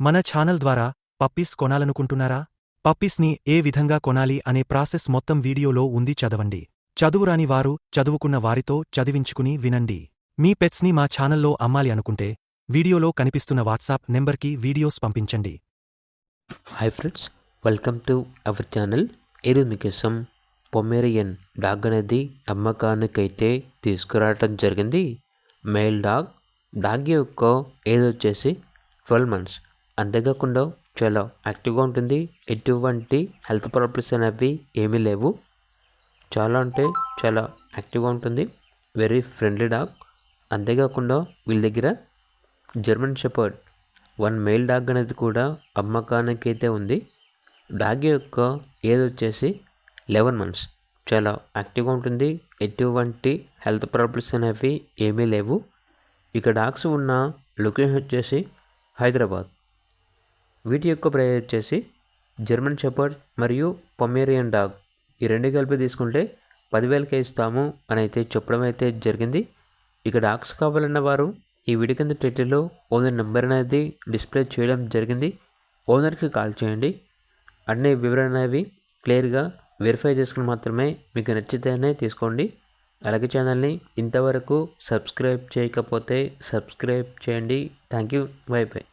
మన ఛానల్ ద్వారా పప్పీస్ కొనాలనుకుంటున్నారా? పప్పీస్ని ఏ విధంగా కొనాలి అనే ప్రాసెస్ మొత్తం వీడియోలో ఉంది, చదవండి. చదువురాని వారు చదువుకున్న వారితో చదివించుకుని వినండి. మీ పెట్స్ని మా ఛానల్లో అమ్మాలి అనుకుంటే వీడియోలో కనిపిస్తున్న వాట్సాప్ నెంబర్కి వీడియోస్ పంపించండి. Hi friends, welcome to our channel. ఈరోజు మీకోసం పొమేరియన్ డాగ్ అనేది అమ్మకానికైతే తీసుకురావటం జరిగింది. మేల్ డాగ్ యొక్క ఏజ్ వచ్చేసి 12 months. అంతేకాకుండా చాలా యాక్టివ్గా ఉంటుంది. ఎటువంటి హెల్త్ ప్రాబ్లమ్స్ అనేవి ఏమీ లేవు. చాలా అంటే చాలా యాక్టివ్గా ఉంటుంది. Very friendly dog. అంతేకాకుండా వీళ్ళ దగ్గర జర్మన్ షెపర్డ్ 1 మేల్ డాగ్ అనేది కూడా అమ్మకానికి అయితే ఉంది. డాగ్ యొక్క ఏజ్ వచ్చేసి 11 months. చాలా యాక్టివ్గా ఉంటుంది. ఎటువంటి హెల్త్ ప్రాబ్లమ్స్ అనేవి ఏమీ లేవు. ఇక డాగ్స్ ఉన్న లొకేషన్ వచ్చేసి హైదరాబాద్. వీటి యొక్క ప్రైస్ వచ్చేసి జర్మన్ షెపర్డ్ మరియు పొమేరియన్ డాగ్ ఈ రెండు కలిపి తీసుకుంటే 10,000కే ఇస్తాము అని అయితే చెప్పడం అయితే జరిగింది. ఇక డాగ్స్ కావాలన్న వారు ఈ వీడియో కింద టైటిల్లో ఓనర్ నెంబర్ అనేది డిస్ప్లే చేయడం జరిగింది. ఓనర్కి కాల్ చేయండి. అన్ని వివరాలు అనేవి క్లియర్గా వెరిఫై చేసుకుని మాత్రమే మీకు నచ్చితేనే తీసుకోండి. అలాగే ఛానల్ని ఇంతవరకు సబ్స్క్రైబ్ చేయకపోతే సబ్స్క్రైబ్ చేయండి. Thank you. By by.